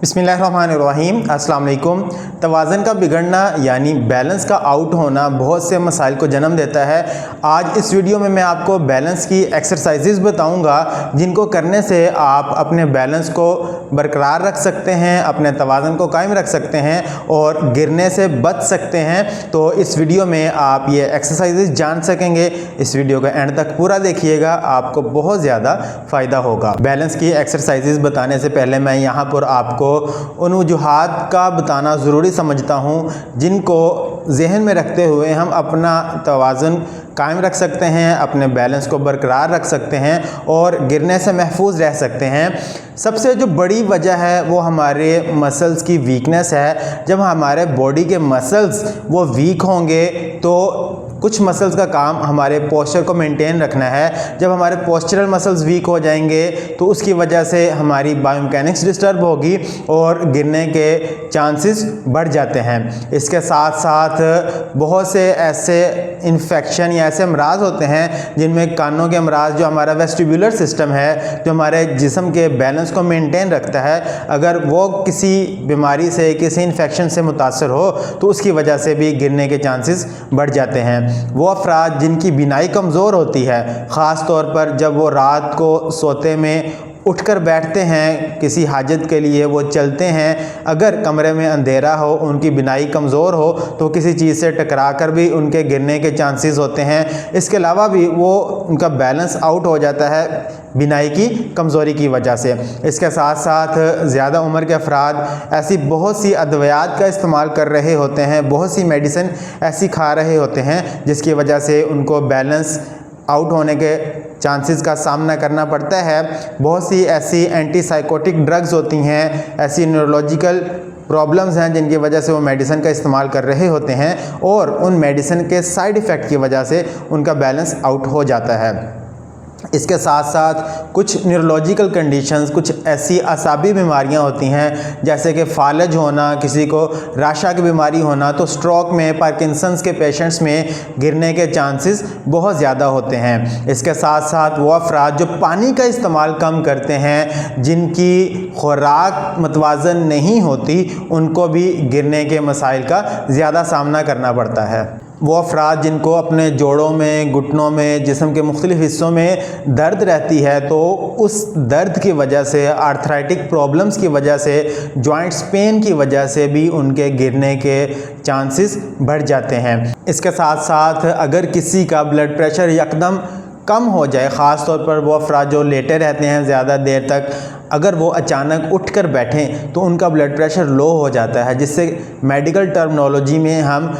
बिस्मिल्लाहिर्रहमानिर्रहीम। अस्सलाम वालेकुम। तवाज़न का बिगड़ना यानी बैलेंस का आउट होना बहुत से मसाइल को जन्म देता है। आज इस वीडियो में मैं आपको बैलेंस की एक्सरसाइजेज़ बताऊंगा जिनको करने से आप अपने बैलेंस को बरकरार रख सकते हैं, अपने तवाज़न को कायम रख सकते हैं और गिरने से बच सकते हैं। तो इस वीडियो में आप ये एक्सरसाइजेज़ जान सकेंगे। इस वीडियो का एंड तक पूरा देखिएगा, आपको बहुत ज़्यादा फ़ायदा होगा। बैलेंस की एक्सरसाइजेज़ बताने से पहले मैं यहाँ पर आपको उन वजूहात का बताना ज़रूरी समझता हूँ जिनको जहन में रखते हुए हम अपना तवाज़ुन कायम रख सकते हैं, अपने बैलेंस को बरकरार रख सकते हैं और गिरने से महफूज रह सकते हैं। सबसे जो बड़ी वजह है वो हमारे मसल्स की वीकनेस है। जब हमारे बॉडी के मसल्स वो वीक होंगे तो कुछ मसल्स का काम हमारे पोस्चर को मेंटेन रखना है। जब हमारे पोस्चरल मसल्स वीक हो जाएंगे तो उसकी वजह से हमारी बायोमैकेनिक्स डिस्टर्ब होगी और गिरने के चांसेस बढ़ जाते हैं। इसके साथ साथ बहुत से ऐसे इन्फेक्शन या ऐसे अमराज होते हैं जिनमें कानों के अमराज, जो हमारा वेस्टिबुलर सिस्टम है, जो हमारे जिस्म के बैलेंस को मेंटेन रखता है, अगर वो किसी बीमारी से, किसी इन्फेक्शन से मुतासर हो तो उसकी वजह से भी गिरने के चांसेस बढ़ जाते हैं। वो अफराद जिनकी बीनाई कमज़ोर होती है, ख़ास तौर पर जब वो रात को सोते में उठकर बैठते हैं, किसी हाजत के लिए वो चलते हैं, अगर कमरे में अंधेरा हो, उनकी बीनाई कमज़ोर हो तो किसी चीज़ से टकरा कर भी उनके गिरने के चांसेस होते हैं। इसके अलावा भी वो उनका बैलेंस आउट हो जाता है बीनाई की कमज़ोरी की वजह से। इसके साथ साथ ज़्यादा उम्र के अफराद ऐसी बहुत सी अद्वियात का इस्तेमाल कर रहे होते हैं, बहुत सी मेडिसिन ऐसी खा रहे होते हैं जिसकी वजह से उनको बैलेंस आउट होने के चांसेस का सामना करना पड़ता है। बहुत सी ऐसी एंटीसाइकोटिक ड्रग्स होती हैं, ऐसी न्यूरोलॉजिकल प्रॉब्लम्स हैं जिनकी वजह से वो मेडिसिन का इस्तेमाल कर रहे होते हैं और उन मेडिसिन के साइड इफ़ेक्ट की वजह से उनका बैलेंस आउट हो जाता है। इसके साथ साथ कुछ न्यूरोलॉजिकल कंडीशंस, कुछ ऐसी असाबी बीमारियां होती हैं जैसे कि फालज होना, किसी को राशा की बीमारी होना, तो स्ट्रोक में, पार्किंसंस के पेशेंट्स में गिरने के चांसेस बहुत ज़्यादा होते हैं। इसके साथ साथ वो अफराद जो पानी का इस्तेमाल कम करते हैं, जिनकी खुराक मतवाज़न नहीं होती, उनको भी गिरने के मसाइल का ज़्यादा सामना करना पड़ता है। वो अफराद जिनको अपने जोड़ों में, घुटनों में, जिस्म के मुख्तलिफ़ हिस्सों में दर्द रहती है तो उस दर्द की वजह से, आर्थराइटिक प्रॉब्लम्स की वजह से, जॉइंट्स पेन की वजह से भी उनके गिरने के चांसेस बढ़ जाते हैं। इसके साथ साथ अगर किसी का ब्लड प्रेशर यकदम कम हो जाए, ख़ास तौर पर वो अफराद जो लेटे रहते हैं ज़्यादा देर तक, अगर वो अचानक उठकर बैठें तो उनका ब्लड प्रेशर लो हो जाता है, जिससे मेडिकल टर्मिनोलॉजी में हम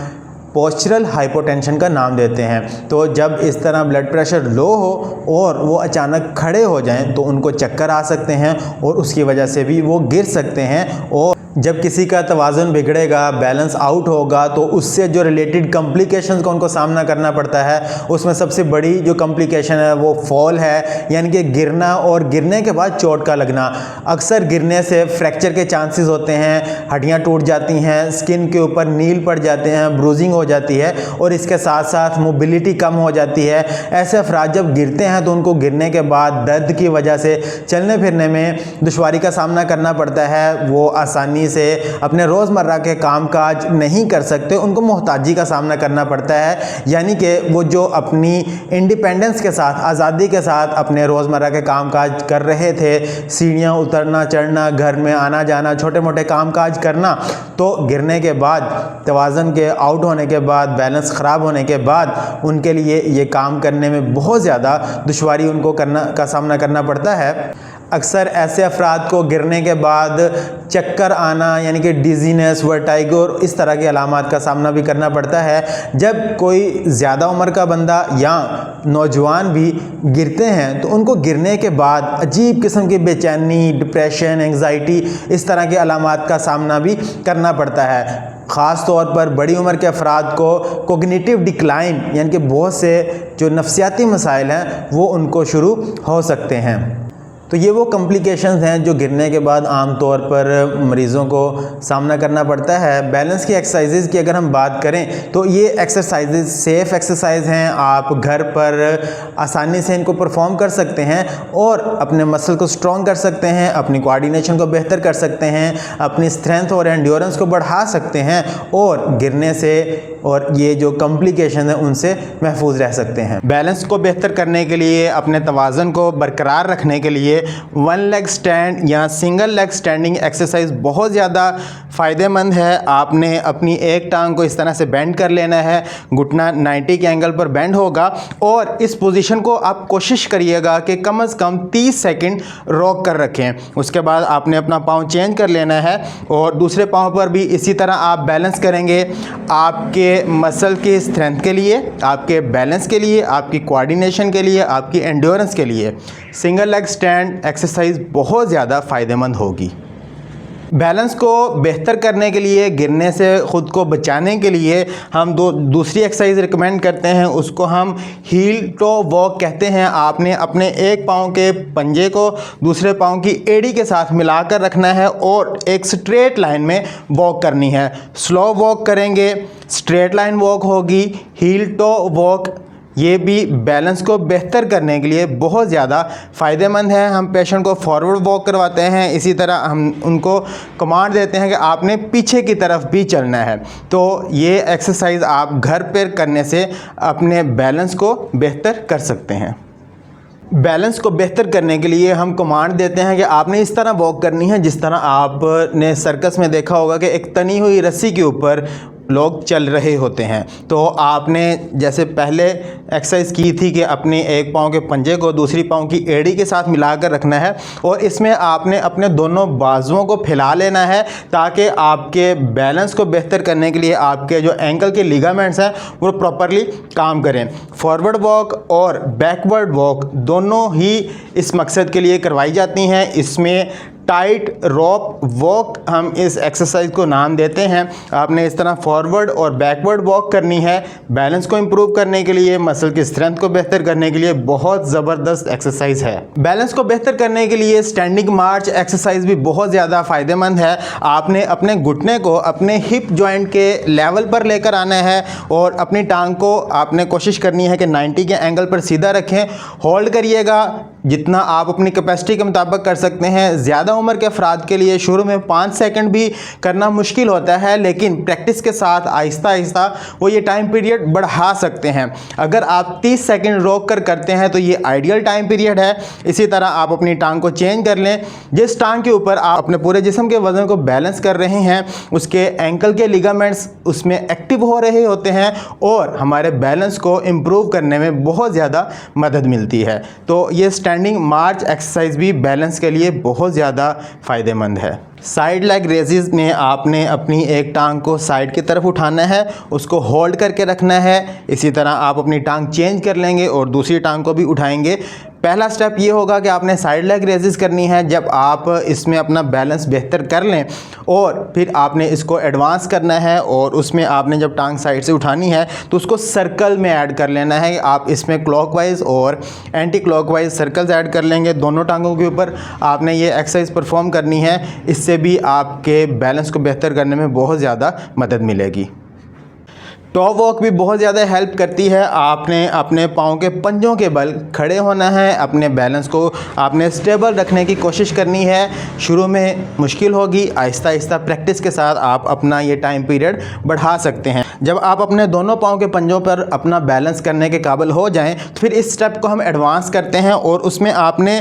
पोस्चरल हाइपोटेंशन का नाम देते हैं। तो जब इस तरह ब्लड प्रेशर लो हो और वो अचानक खड़े हो जाएं तो उनको चक्कर आ सकते हैं और उसकी वजह से भी वो गिर सकते हैं। और जब किसी का तवाज़ुन बिगड़ेगा, बैलेंस आउट होगा तो उससे जो रिलेटेड कॉम्प्लिकेशंस का उनको सामना करना पड़ता है, उसमें सबसे बड़ी जो कॉम्प्लिकेशन है वो फॉल है, यानी कि गिरना और गिरने के बाद चोट का लगना। अक्सर गिरने से फ्रैक्चर के चांसेस होते हैं, हड्डियां टूट जाती हैं, स्किन के ऊपर नील पड़ जाते हैं, ब्रूजिंग हो जाती है और इसके साथ साथ मोबिलिटी कम हो जाती है। ऐसे अफराद जब गिरते हैं तो उनको गिरने के बाद दर्द की वजह से चलने फिरने में दुश्वारी का सामना करना पड़ता है। वो आसानी से अपने रोज़मर्रा के कामकाज नहीं कर सकते, उनको मोहताजी का सामना करना पड़ता है, यानी कि वो जो अपनी इंडिपेंडेंस के साथ, आज़ादी के साथ अपने रोज़मर्रा के कामकाज कर रहे थे, सीढ़ियाँ उतरना चढ़ना, घर में आना जाना, छोटे मोटे कामकाज करना, तो गिरने के बाद, तवाज़ुन के आउट होने के बाद, बैलेंस ख़राब होने के बाद उनके लिए ये काम करने में बहुत ज़्यादा दुश्वारी उनको का सामना करना पड़ता है। अक्सर ऐसे अफराद को गिरने के बाद चक्कर आना, यानी कि डिजीनेस, वर्टाइगो, इस तरह की अलामात का सामना भी करना पड़ता है। जब कोई ज़्यादा उम्र का बंदा या नौजवान भी गिरते हैं तो उनको गिरने के बाद अजीब किस्म की बेचैनी, डिप्रेशन, एंग्जाइटी, इस तरह की अलामात का सामना भी करना पड़ता है। ख़ास तौर पर बड़ी उम्र के अफराद को कोग्निटिव डिक्लाइन, यानी कि बहुत से जो नफ्सियाती मसाइल हैं वो उनको शुरू हो सकते हैं। तो ये वो कॉम्प्लिकेशंस हैं जो गिरने के बाद आमतौर पर मरीज़ों को सामना करना पड़ता है। बैलेंस की एक्सरसाइजेज़ की अगर हम बात करें तो ये एक्सरसाइजेज़ सेफ़ एक्सरसाइज हैं, आप घर पर आसानी से इनको परफॉर्म कर सकते हैं और अपने मसल को स्ट्रॉन्ग कर सकते हैं, अपनी कोऑर्डिनेशन को बेहतर कर सकते हैं, अपनी स्ट्रेंथ और एंड्योरेंस को बढ़ा सकते हैं और गिरने से और ये जो कॉम्प्लिकेशन है उनसे महफूज रह सकते हैं। बैलेंस को बेहतर करने के लिए, अपने तवाज़ुन को बरकरार रखने के लिए वन लेग स्टैंड या सिंगल लेग स्टैंडिंग एक्सरसाइज बहुत ज़्यादा फ़ायदेमंद है। आपने अपनी एक टांग को इस तरह से बेंड कर लेना है, घुटना 90 के एंगल पर बेंड होगा और इस पोजीशन को आप कोशिश करिएगा कि कम से कम 30 सेकंड रॉक कर रखें। उसके बाद आपने अपना पाँव चेंज कर लेना है और दूसरे पाँव पर भी इसी तरह आप बैलेंस करेंगे। आपके मसल की स्ट्रेंथ के लिए, आपके बैलेंस के लिए, आपकी कोऑर्डिनेशन के लिए, आपकी एंड्योरेंस के लिए सिंगल लेग स्टैंड एक्सरसाइज बहुत ज़्यादा फ़ायदेमंद होगी। बैलेंस को बेहतर करने के लिए, गिरने से ख़ुद को बचाने के लिए हम दूसरी एक्सरसाइज रिकमेंड करते हैं, उसको हम हील टो वॉक कहते हैं। आपने अपने एक पाँव के पंजे को दूसरे पाँव की एड़ी के साथ मिलाकर रखना है और एक स्ट्रेट लाइन में वॉक करनी है। स्लो वॉक करेंगे, स्ट्रेट लाइन वॉक होगी, हील टो वॉक। ये भी बैलेंस को बेहतर करने के लिए बहुत ज़्यादा फ़ायदेमंद है। हम पेशेंट को फॉरवर्ड वॉक करवाते हैं, इसी तरह हम उनको कमांड देते हैं कि आपने पीछे की तरफ भी चलना है। तो ये एक्सरसाइज आप घर पर करने से अपने बैलेंस को बेहतर कर सकते हैं। बैलेंस को बेहतर करने के लिए हम कमांड देते हैं कि आपने इस तरह वॉक करनी है जिस तरह आपने सर्कस में देखा होगा कि एक तनी हुई रस्सी के ऊपर लोग चल रहे होते हैं। तो आपने जैसे पहले एक्सरसाइज की थी कि अपने एक पाँव के पंजे को दूसरी पाँव की एड़ी के साथ मिलाकर रखना है और इसमें आपने अपने दोनों बाजुओं को फैला लेना है ताकि आपके बैलेंस को बेहतर करने के लिए आपके जो एंकल के लिगामेंट्स हैं वो प्रॉपरली काम करें। फॉरवर्ड वॉक और बैकवर्ड वॉक दोनों ही इस मकसद के लिए करवाई जाती हैं। इसमें टाइट रॉप वॉक हम इस एक्सरसाइज को नाम देते हैं। आपने इस तरह फॉरवर्ड और बैकवर्ड वॉक करनी है। बैलेंस को इंप्रूव करने के लिए, मसल की स्ट्रेंथ को बेहतर करने के लिए बहुत ज़बरदस्त एक्सरसाइज है। बैलेंस को बेहतर करने के लिए स्टैंडिंग मार्च एक्सरसाइज भी बहुत ज़्यादा फ़ायदेमंद है। आपने अपने घुटने को अपने हिप जॉइंट के लेवल पर लेकर आना है और अपनी टांग को आपने कोशिश करनी है कि 90 के एंगल पर सीधा रखें। होल्ड करिएगा जितना आप अपनी कैपेसिटी के मुताबिक कर सकते हैं। ज़्यादा उम्र के अफराद के लिए शुरू में 5 सेकंड भी करना मुश्किल होता है, लेकिन प्रैक्टिस के साथ आहिस्ता आहिस्ता वो ये टाइम पीरियड बढ़ा सकते हैं। अगर आप 30 सेकंड रोक कर करते हैं तो ये आइडियल टाइम पीरियड है। इसी तरह आप अपनी टांग को चेंज कर लें। जिस टांग के ऊपर आप अपने पूरे जिस्म के वजन को बैलेंस कर रहे हैं उसके एंकल के लिगामेंट्स उसमें एक्टिव हो रहे होते हैं और हमारे बैलेंस को इम्प्रूव करने में बहुत ज़्यादा मदद मिलती है। तो ये स्टैंडिंग मार्च एक्सरसाइज भी बैलेंस के लिए बहुत ज़्यादा फ़ायदेमंद है। साइड लेग रेजेस में आपने अपनी एक टांग को साइड की तरफ उठाना है, उसको होल्ड करके रखना है। इसी तरह आप अपनी टांग चेंज कर लेंगे और दूसरी टांग को भी उठाएंगे। पहला स्टेप ये होगा कि आपने साइड लेग रेजेस करनी है। जब आप इसमें अपना बैलेंस बेहतर कर लें और फिर आपने इसको एडवांस करना है और उसमें आपने जब टांग साइड से उठानी है तो उसको सर्कल में ऐड कर लेना है। आप इसमें क्लॉकवाइज और एंटी क्लॉकवाइज सर्कल्स ऐड कर लेंगे। दोनों टांगों के ऊपर आपने ये एक्सरसाइज परफॉर्म करनी है। इससे भी आपके बैलेंस को बेहतर करने में बहुत ज़्यादा मदद मिलेगी। टॉ वॉक भी बहुत ज़्यादा हेल्प करती है। आपने अपने पाँव के पंजों के बल खड़े होना है। अपने बैलेंस को आपने स्टेबल रखने की कोशिश करनी है। शुरू में मुश्किल होगी, आहिस्ता आहिस्ता प्रैक्टिस के साथ आप अपना ये टाइम पीरियड बढ़ा सकते हैं। जब आप अपने दोनों पाँव के पंजों पर अपना बैलेंस करने के काबिल हो जाएं तो फिर इस स्टेप को हम एडवांस करते हैं और उसमें आपने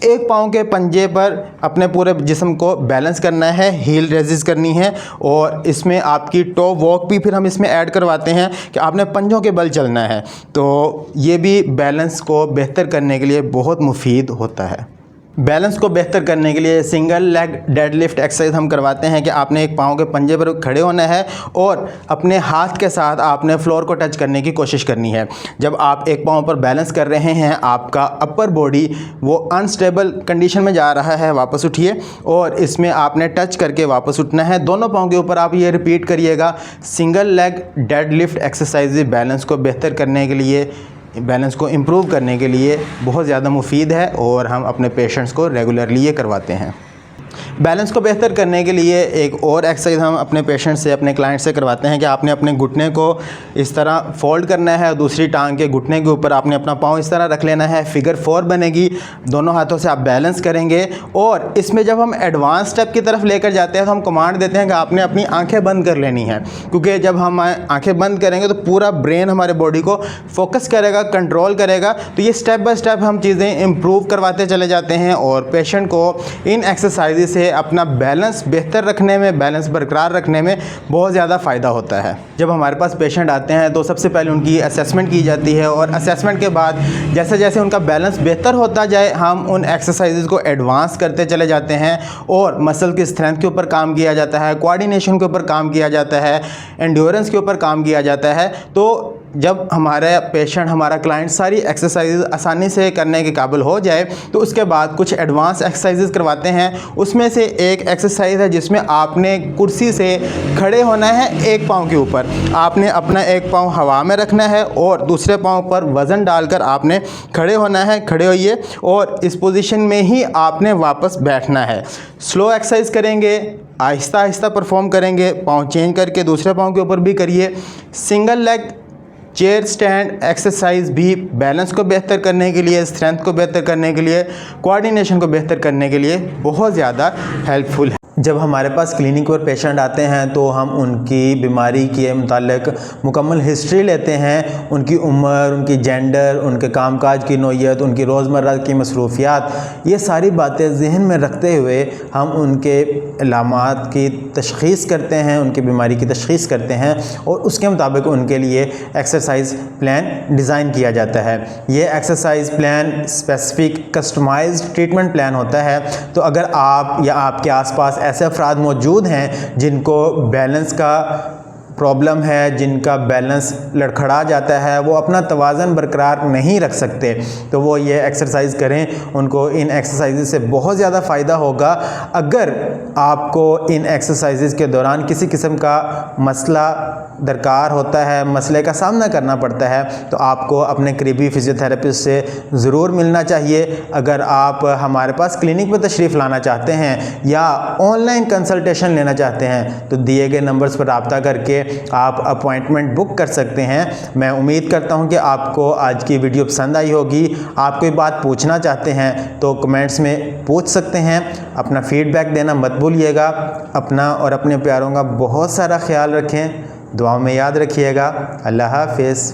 एक पाँव के पंजे पर अपने पूरे जिस्म को बैलेंस करना है, हील रेजिस करनी है और इसमें आपकी टॉ वॉक भी फिर हम इसमें ऐड करवाते हैं कि आपने पंजों के बल चलना है। तो ये भी बैलेंस को बेहतर करने के लिए बहुत मुफीद होता है। बैलेंस को बेहतर करने के लिए सिंगल लेग डेडलिफ्ट एक्सरसाइज हम करवाते हैं कि आपने एक पाँव के पंजे पर खड़े होना है और अपने हाथ के साथ आपने फ्लोर को टच करने की कोशिश करनी है। जब आप एक पाँव पर बैलेंस कर रहे हैं, आपका अपर बॉडी वो अनस्टेबल कंडीशन में जा रहा है, वापस उठिए और इसमें आपने टच करके वापस उठना है। दोनों पाँव के ऊपर आप ये रिपीट करिएगा। Single leg deadlift exercise balance को बेहतर करने के लिए बैलेंस को इम्प्रूव करने के लिए बहुत ज़्यादा मुफीद है और हम अपने पेशेंट्स को रेगुलरली ये करवाते हैं। बैलेंस को बेहतर करने के लिए एक और एक्सरसाइज हम अपने पेशेंट से, अपने क्लाइंट से करवाते हैं कि आपने अपने घुटने को इस तरह फोल्ड करना है और दूसरी टांग के घुटने के ऊपर आपने अपना पाँव इस तरह रख लेना है। फिगर 4 बनेगी, दोनों हाथों से आप बैलेंस करेंगे। और इसमें जब हम एडवांस स्टेप की तरफ लेकर जाते हैं तो हम कमांड देते हैं कि आपने अपनी आंखें बंद कर लेनी है, क्योंकि जब हम आंखें बंद करेंगे तो पूरा ब्रेन हमारे बॉडी को फोकस करेगा, कंट्रोल करेगा। तो ये स्टेप बाय स्टेप हम चीज़ें इम्प्रूव करवाते चले जाते हैं और पेशेंट को इन एक्सरसाइज से अपना बैलेंस बेहतर रखने में, बैलेंस बरकरार रखने में बहुत ज़्यादा फ़ायदा होता है। जब हमारे पास पेशेंट आते हैं तो सबसे पहले उनकी असेसमेंट की जाती है और असेसमेंट के बाद जैसे जैसे उनका बैलेंस बेहतर होता जाए हम उन एक्सरसाइजेज़ को एडवांस करते चले जाते हैं और मसल की स्ट्रेंथ के ऊपर काम किया जाता है, कोऑर्डिनेशन के ऊपर काम किया जाता है, एंड्योरेंस के ऊपर काम किया जाता है। तो जब हमारा पेशेंट, हमारा क्लाइंट सारी एक्सरसाइज आसानी से करने के काबिल हो जाए तो उसके बाद कुछ एडवांस एक्सरसाइजेज करवाते हैं। उसमें से एक एक्सरसाइज है जिसमें आपने कुर्सी से खड़े होना है एक पाँव के ऊपर। आपने अपना एक पाँव हवा में रखना है और दूसरे पाँव पर वज़न डालकर आपने खड़े होना है। खड़े होइए और इस पोजीशन में ही आपने वापस बैठना है। स्लो एक्सरसाइज करेंगे, आहिस्ता आहिस्ता परफॉर्म करेंगे, पाँव चेंज करके दूसरे पाँव के ऊपर भी करिए। Single leg chair stand exercise भी बैलेंस को बेहतर करने के लिए, स्ट्रेंथ को बेहतर करने के लिए, कोऑर्डिनेशन को बेहतर करने के लिए बहुत ज़्यादा हेल्पफुल है। जब हमारे पास क्लिनिक पर पेशेंट आते हैं तो हम उनकी बीमारी के मुतालिक मुकम्मल हिस्ट्री लेते हैं। उनकी उम्र, उनकी जेंडर, उनके कामकाज की नौइयत, उनकी रोज़मर्रा की मसरूफियात, ये सारी बातें ज़हन में रखते हुए हम उनके इलामात की तशख़ीस करते हैं, उनकी बीमारी की तशख़ीस करते हैं और उसके मुताबिक उनके लिए एक्सरसाइज प्लान डिज़ाइन किया जाता है। ये exercise plan specific customised treatment plan होता है। तो अगर आप या आपके आसपास ऐसे अफराद मौजूद हैं जिनको बैलेंस का प्रॉब्लम है, जिनका बैलेंस लड़खड़ा जाता है, वो अपना तवाज़न बरकरार नहीं रख सकते, तो वो ये एक्सरसाइज करें। उनको इन एक्सरसाइज से बहुत ज़्यादा फ़ायदा होगा। अगर आपको इन एक्सरसाइज के दौरान किसी किस्म का मसला दरकार होता है, मसले का सामना करना पड़ता है, तो आपको अपने करीबी फिजियोथेरेपिस्ट से ज़रूर मिलना चाहिए। अगर आप हमारे पास क्लिनिक पर तशरीफ़ लाना चाहते हैं या ऑनलाइन कंसल्टेशन लेना चाहते हैं तो दिए गए नंबर्स पर रब्ता करके आप अपॉइंटमेंट बुक कर सकते हैं। मैं उम्मीद करता हूं कि आपको आज की वीडियो पसंद आई होगी। आप कोई बात पूछना चाहते हैं तो कमेंट्स में पूछ सकते हैं। अपना फीडबैक देना मत भूलिएगा। अपना और अपने प्यारों का बहुत सारा ख्याल रखें, दुआओं में याद रखिएगा। अल्लाह हाफ़िज़।